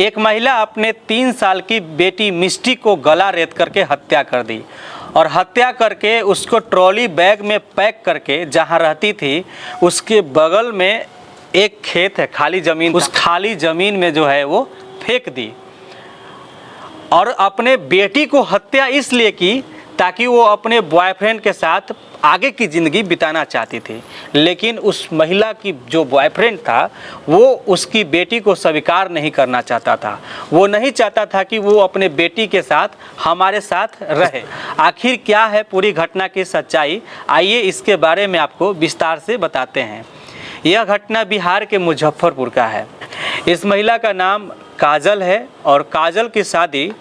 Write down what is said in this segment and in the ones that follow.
एक महिला अपने 3 साल की बेटी मिष्टी को गला रेत करके हत्या कर दी और हत्या करके उसको ट्रॉली बैग में पैक करके जहां रहती थी उसके बगल में एक खेत है, खाली ज़मीन, उस खाली ज़मीन में जो है वो फेंक दी। और अपने बेटी को हत्या इसलिए की ताकि वो अपने बॉयफ्रेंड के साथ आगे की ज़िंदगी बिताना चाहती थी, लेकिन उस महिला की जो बॉयफ्रेंड था वो उसकी बेटी को स्वीकार नहीं करना चाहता था। वो नहीं चाहता था कि वो अपने बेटी के साथ हमारे साथ रहे। आखिर क्या है पूरी घटना की सच्चाई, आइए इसके बारे में आपको विस्तार से बताते हैं। यह घटना बिहार के मुजफ्फरपुर का है। इस महिला का नाम काजल है और काजल की शादी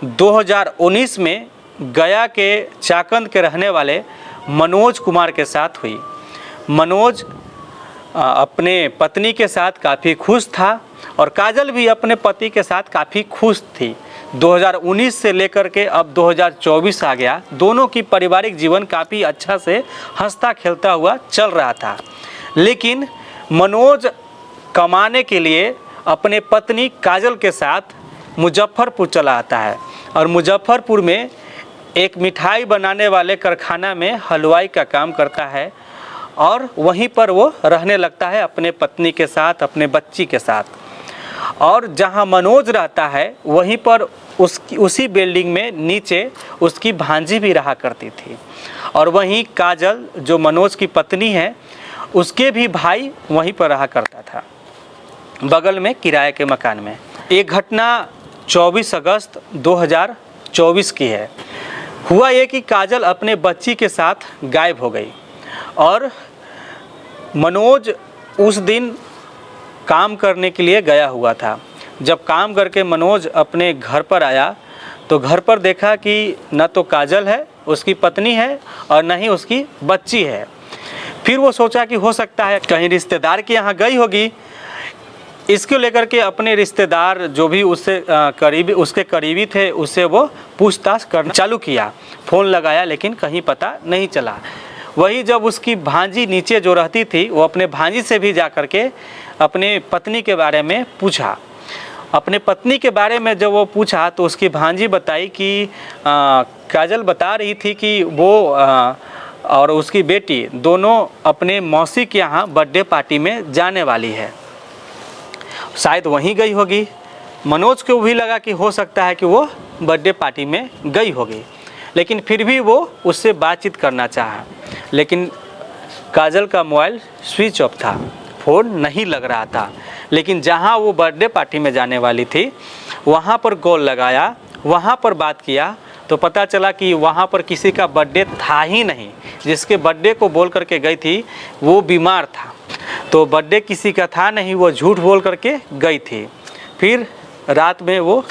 2019 में गया के चाकंद के रहने वाले मनोज कुमार के साथ हुई। मनोज अपने पत्नी के साथ काफ़ी खुश था और काजल भी अपने पति के साथ काफ़ी खुश थी। 2019 से लेकर के अब 2024 आ गया, दोनों की पारिवारिक जीवन काफ़ी अच्छा से हंसता खेलता हुआ चल रहा था। लेकिन मनोज कमाने के लिए अपने पत्नी काजल के साथ मुजफ्फरपुर चला आता है और मुजफ्फरपुर में एक मिठाई बनाने वाले कारखाना में हलवाई का काम करता है और वहीं पर वो रहने लगता है अपने पत्नी के साथ, अपने बच्ची के साथ। और जहां मनोज रहता है वहीं पर उसी बिल्डिंग में नीचे उसकी भांजी भी रहा करती थी और वहीं काजल जो मनोज की पत्नी है उसके भी भाई वहीं पर रहा करता था, बगल में किराए के मकान में। एक घटना 24 अगस्त 2024 की है। हुआ ये कि काजल अपने बच्ची के साथ गायब हो गई और मनोज उस दिन काम करने के लिए गया हुआ था। जब काम करके मनोज अपने घर पर आया तो घर पर देखा कि न तो काजल है, उसकी पत्नी है, और न ही उसकी बच्ची है। फिर वो सोचा कि हो सकता है कहीं रिश्तेदार के यहाँ गई होगी। इसको लेकर के अपने रिश्तेदार जो भी उससे उसके करीबी थे उससे वो पूछताछ करना चालू किया। फ़ोन लगाया लेकिन कहीं पता नहीं चला। वही जब उसकी भांजी नीचे जो रहती थी वो अपने भांजी से भी जा कर के अपने पत्नी के बारे में पूछा। अपने पत्नी के बारे में जब वो पूछा तो उसकी भांजी बताई कि काजल बता रही थी कि वो और उसकी बेटी दोनों अपने मौसी के यहाँ बर्थडे पार्टी में जाने वाली है, शायद वहीं गई होगी। मनोज को भी लगा कि हो सकता है कि वो बर्थडे पार्टी में गई होगी, लेकिन फिर भी वो उससे बातचीत करना चाहा। लेकिन काजल का मोबाइल स्विच ऑफ था, फ़ोन नहीं लग रहा था। लेकिन जहां वो बर्थडे पार्टी में जाने वाली थी वहां पर कॉल लगाया, वहां पर बात किया तो पता चला कि वहां पर किसी का बर्थडे था ही नहीं। जिसके बर्थडे को बोल करके गई थी वो बीमार था, तो बर्थडे किसी का था नहीं, वो झूठ बोल करके गई थी। फिर रात में वो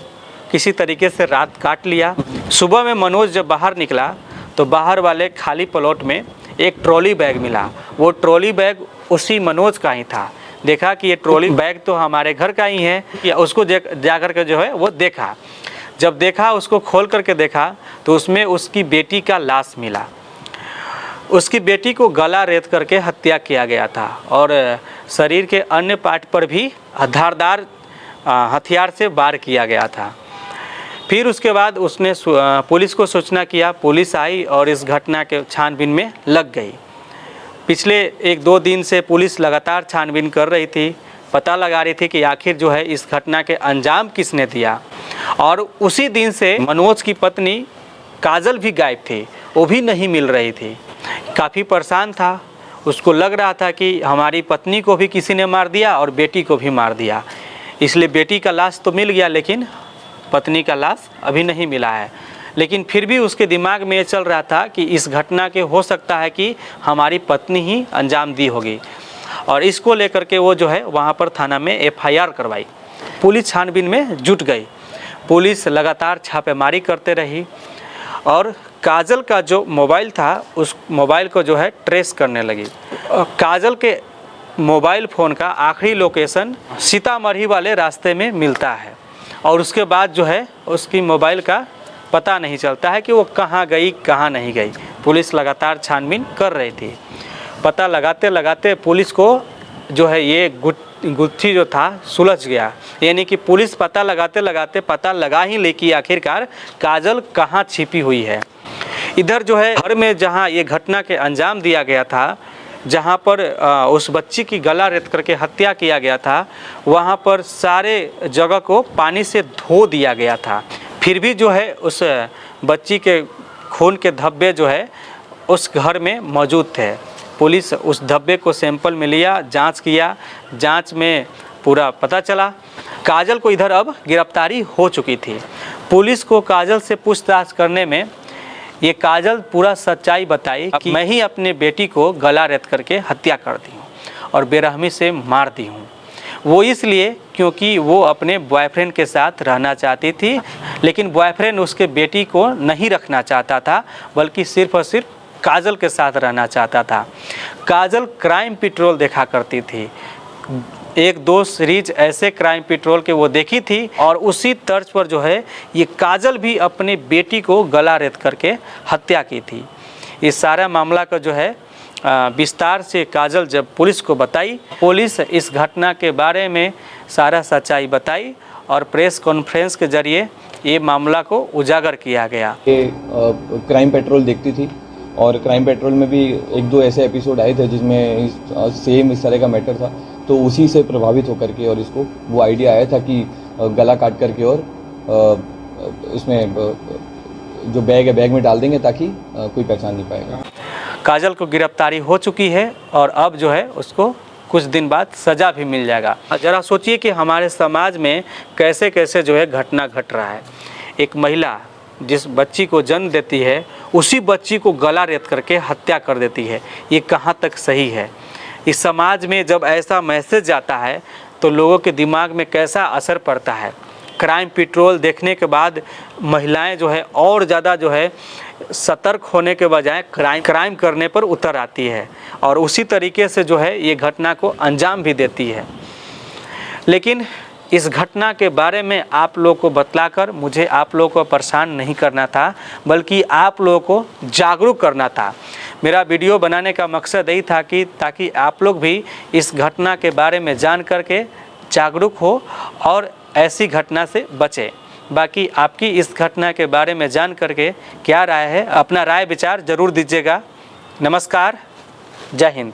किसी तरीके से रात काट लिया। सुबह में मनोज जब बाहर निकला तो बाहर वाले खाली प्लॉट में एक ट्रॉली बैग मिला। वो ट्रॉली बैग उसी मनोज का ही था। देखा कि ये ट्रॉली बैग तो हमारे घर का ही है, या उसको जा कर के जो है वो देखा। जब देखा, उसको खोल करके देखा तो उसमें उसकी बेटी का लाश मिला। उसकी बेटी को गला रेत करके हत्या किया गया था और शरीर के अन्य पार्ट पर भी धारदार हथियार से वार किया गया था। फिर उसके बाद उसने पुलिस को सूचना किया। पुलिस आई और इस घटना के छानबीन में लग गई। पिछले 1-2 दिन से पुलिस लगातार छानबीन कर रही थी, पता लगा रही थी कि आखिर जो है इस घटना के अंजाम किसने दिया। और उसी दिन से मनोज की पत्नी काजल भी गायब थी, वो भी नहीं मिल रही थी। काफ़ी परेशान था, उसको लग रहा था कि हमारी पत्नी को भी किसी ने मार दिया और बेटी को भी मार दिया। इसलिए बेटी का लाश तो मिल गया लेकिन पत्नी का लाश अभी नहीं मिला है। लेकिन फिर भी उसके दिमाग में ये चल रहा था कि इस घटना के हो सकता है कि हमारी पत्नी ही अंजाम दी होगी, और इसको लेकर के वो जो है वहाँ पर थाना में FIR करवाई। पुलिस छानबीन में जुट गई। पुलिस लगातार छापेमारी करते रही और काजल का जो मोबाइल था उस मोबाइल को जो है ट्रेस करने लगी। काजल के मोबाइल फ़ोन का आखिरी लोकेशन सीतामढ़ी वाले रास्ते में मिलता है और उसके बाद जो है उसकी मोबाइल का पता नहीं चलता है कि वो कहाँ गई कहाँ नहीं गई। पुलिस लगातार छानबीन कर रही थी। पता लगाते लगाते पुलिस को जो है ये गुत्थी जो था सुलझ गया, यानी कि पुलिस पता लगाते लगाते पता लगा ही ले कि आखिरकार काजल कहाँ छिपी हुई है। इधर जो है घर में जहाँ ये घटना के अंजाम दिया गया था, जहाँ पर उस बच्ची की गला रेत करके हत्या किया गया था, वहाँ पर सारे जगह को पानी से धो दिया गया था। फिर भी जो है उस बच्ची के खून के धब्बे जो है उस घर में मौजूद थे। पुलिस उस धब्बे को सैंपल में लिया, जांच किया, जांच में पूरा पता चला। काजल को इधर अब गिरफ्तारी हो चुकी थी। पुलिस को काजल से पूछताछ करने में ये काजल पूरा सच्चाई बताई कि मैं ही अपने बेटी को गला रेत करके हत्या कर दी हूँ और बेरहमी से मार दी हूँ। वो इसलिए क्योंकि वो अपने बॉयफ्रेंड के साथ रहना चाहती थी, लेकिन बॉयफ्रेंड उसके बेटी को नहीं रखना चाहता था, बल्कि सिर्फ और सिर्फ काजल के साथ रहना चाहता था। काजल क्राइम पेट्रोल देखा करती थी, एक दो सीरीज ऐसे क्राइम पेट्रोल के वो देखी थी और उसी तर्ज पर जो है ये काजल भी अपनी बेटी को गला रेत करके हत्या की थी। इस सारा मामला का जो है विस्तार से काजल जब पुलिस को बताई, पुलिस इस घटना के बारे में सारा सच्चाई बताई और प्रेस कॉन्फ्रेंस के जरिए ये मामला को उजागर किया गया। ये क्राइम पेट्रोल देखती थी और क्राइम पेट्रोल में भी एक दो ऐसे एपिसोड आए थे जिसमें सेम इस तरह का मैटर था, तो उसी से प्रभावित होकर के और इसको वो आइडिया आया था कि गला काट करके और इसमें जो बैग है बैग में डाल देंगे ताकि कोई पहचान नहीं पाएगा। काजल को गिरफ्तारी हो चुकी है और अब जो है उसको कुछ दिन बाद सज़ा भी मिल जाएगा। ज़रा सोचिए कि हमारे समाज में कैसे कैसे जो है घटना घट रहा है। एक महिला जिस बच्ची को जन्म देती है उसी बच्ची को गला रेत करके हत्या कर देती है। ये कहाँ तक सही है? इस समाज में जब ऐसा मैसेज जाता है तो लोगों के दिमाग में कैसा असर पड़ता है। क्राइम पेट्रोल देखने के बाद महिलाएं जो है और ज़्यादा जो है सतर्क होने के बजाय क्राइम करने पर उतर आती है और उसी तरीके से जो है ये घटना को अंजाम भी देती है। लेकिन इस घटना के बारे में आप लोगों को बतलाकर मुझे आप लोगों को परेशान नहीं करना था, बल्कि आप लोगों को जागरूक करना था। मेरा वीडियो बनाने का मकसद यही था कि ताकि आप लोग भी इस घटना के बारे में जान करके जागरूक हो और ऐसी घटना से बचें। बाकी आपकी इस घटना के बारे में जान करके क्या राय है, अपना राय विचार ज़रूर दीजिएगा। नमस्कार, जय हिंद।